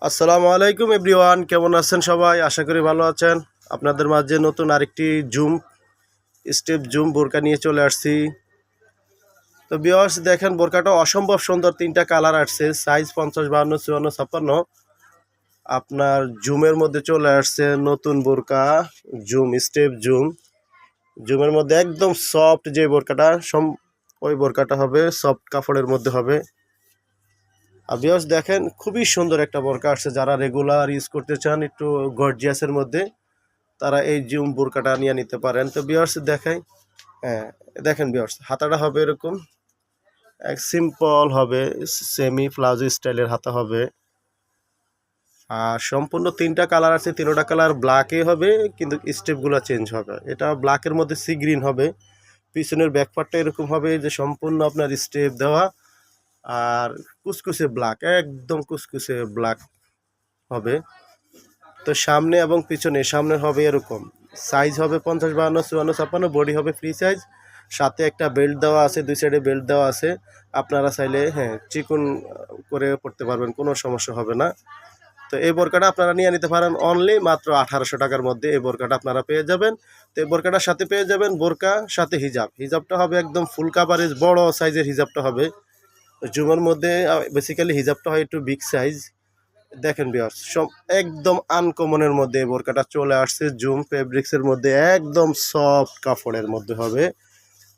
আসসালামু আলাইকুম এভরিওয়ান, কেমন আছেন সবাই? আশা করি ভালো আছেন। আপনাদের মাঝে নতুন আরেকটি স্টেপ জুম বোরকা নিয়ে চলে আসছি। তো ভিউয়ার্স দেখেন, বোরকাটা অসম্ভব সুন্দর। তিনটা কালার আসছে, সাইজ 50, 52, 54, 56। আপনার জুমের মধ্যে চলে আসছে নতুন বোরকা, স্টেপ জুমের মধ্যে একদম সফট যে বোরকাটা, ওই বোরকাটা হবে সফট কাপড়ের মধ্যে হবে। আর ভিউয়ার্স দেখেন, খুবই সুন্দর একটা বোরকা আসছে। যারা রেগুলার ইউজ করতে চান একটু গর্জিয়াসের মধ্যে, তারা এই বোরকাটা নিয়ে নিতে পারেন। তো ভিউয়ার্স দেখাই, হ্যাঁ দেখেন ভিউয়ার্স, হাতাটা হবে এরকম এক সিম্পল হবে, সেমি প্লাজো স্টাইলের হাতা হবে। আর সম্পূর্ণ তিনটা কালার আছে, তিনটা কালার ব্ল্যাকে হবে, কিন্তু স্টেপগুলো চেঞ্জ হবে। এটা ব্ল্যাকের মধ্যে সি গ্রিন হবে। পিছনের ব্যাকপার্টটা এরকম হবে যে সম্পূর্ণ আপনার স্টেপ দেওয়া, আর কুচকুচে ব্ল্যাক, একদম কুচকুচে ব্ল্যাক হবে। তো সামনে এবং পিছনে, সামনে হবে এরকম, সাইজ হবে 50, 52, 54, 56, বডি হবে ফ্রি সাইজ। সাথে একটা বেল্ট দেওয়া আছে, দুই সাইডে বেল্ট দেওয়া আছে। আপনারা চাইলে চিকন করে পড়তে পারবেন, কোনো সমস্যা হবে না। তো এই বোরকাটা আপনারা নিয়ে নিতে পারেন অনলি মাত্র 1800 টাকার মধ্যে। এই বোরকাটা আপনারা পেয়ে যাবেন। তো এই বোরকাটার সাথে পেয়ে যাবেন বোরকা, সাথে হিজাবটা হবে একদম ফুল কাভারেজ, বড় সাইজের হিজাবটা হবে। জুমের মধ্যে বেসিক্যালি হিজাবটা হয় একটু বিগ সাইজ। দেখেন ভিউয়ার্স, সব একদম আনকমনের মধ্যে এই বোরকাটা চলে আসছে। জুম ফেব্রিক্সের মধ্যে একদম সফট কাপড়ের মধ্যে হবে।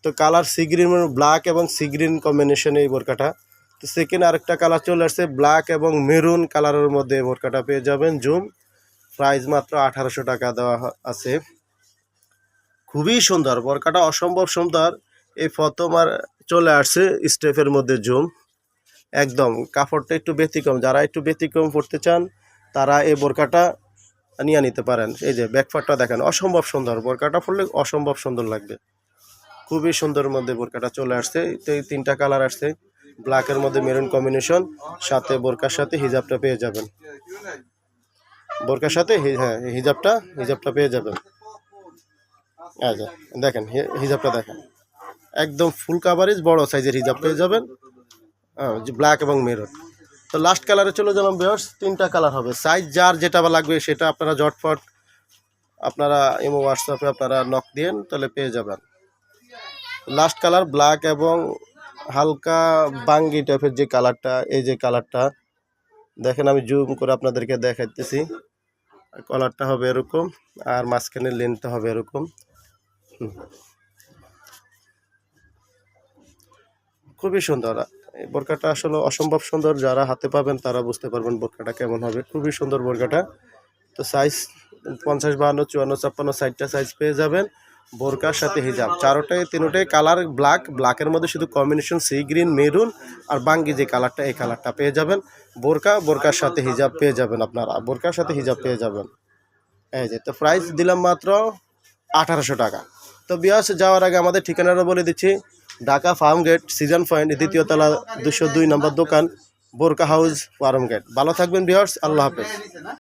তো কালার সি গ্রিন, ব্ল্যাক এবং সি গ্রিন কম্বিনেশনে এই বোরকাটা। তো সেকেন্ড আরেকটা কালার চলে আসছে, ব্ল্যাক এবং মেরুন কালারের মধ্যে এই বোরকাটা পেয়ে যাবেন। প্রাইস মাত্র 1800 টাকা দেওয়া আছে। খুবই সুন্দর বোরকাটা, অসম্ভব সুন্দর। এই প্রথম আর চলে আসছে স্টেপের মধ্যে একদম কাপড়টা একটু ব্যতিক্রম। যারা একটু ব্যতিক্রম পড়তে চান, তারা এই বোরকাটা নিয়ে নিতে পারেন। এই যে ব্যাকপার্টটা দেখেন, অসম্ভব সুন্দর। বোরকাটা পরলে অসম্ভব সুন্দর লাগবে। খুবই সুন্দর মধ্যে বোরকাটা চলে আসছে। এই তিনটা কালার আসছে, ব্ল্যাকের মধ্যে মেরুন কম্বিনেশন, সাথে বোরকার সাথে হিজাবটা পেয়ে যাবেন। বোরকার সাথে হিজাবটা পেয়ে যাবেন। আচ্ছা দেখেন, হিজাবটা দেখেন, একদম ফুল কাভারেজ বড় সাইজের হিজাব পেয়ে যাবেন, ব্ল্যাক এবং মেরুন। তো লাস্ট কালারে চলে যাবেন ভিউয়ার্স। তিনটা কালার হবে, সাইজ যার যেটা লাগবে সেটা আপনারা ঝটফট আপনারা ইমো হোয়াটসঅ্যাপে আপনারা নক দিন, তাহলে পেয়ে যাবেন। লাস্ট কালার ব্ল্যাক এবং হালকা বাঙ্গি টাইপের যে কালারটা, এই যে কালারটা দেখেন, আমি জুম করে আপনাদেরকে দেখাইতেছি। কালারটা হবে এরকম, আর মাঝখানের লেন্থটা হবে এরকম। খুবই সুন্দর এই বোরকাটা, আসলে অসম্ভব সুন্দর। যারা হাতে পাবেন তারা বুঝতে পারবেন বোরকাটা কেমন হবে। খুবই সুন্দর বোরকাটা। তো সাইজ 50, 52, 54, 56 সাইজটা সাইজ পেয়ে যাবেন। বোরকার সাথে হিজাব, তিনোটাই কালার ব্ল্যাকের মধ্যে শুধু কম্বিনেশন সি গ্রিন, মেরুন আর বাঙ্গি যে কালারটা, এই কালারটা পেয়ে যাবেন। বোরকার সাথে হিজাব পেয়ে যাবেন, আপনারা বোরকার সাথে হিজাব পেয়ে যাবেন। এই যে, তো প্রাইস দিলাম মাত্র 1800 টাকা। তো ভিউয়ার্স, যাওয়ার আগে আমাদের ঠিকানাটা বলে দিচ্ছি। Dhaka farm gate, season point, দ্বিতীয় তলা, 202 নম্বর দোকান, বোরকা হাউস, ফার্ম গেট। ভালো থাকবেন ভিউয়ার্স, আল্লাহ হাফেজ।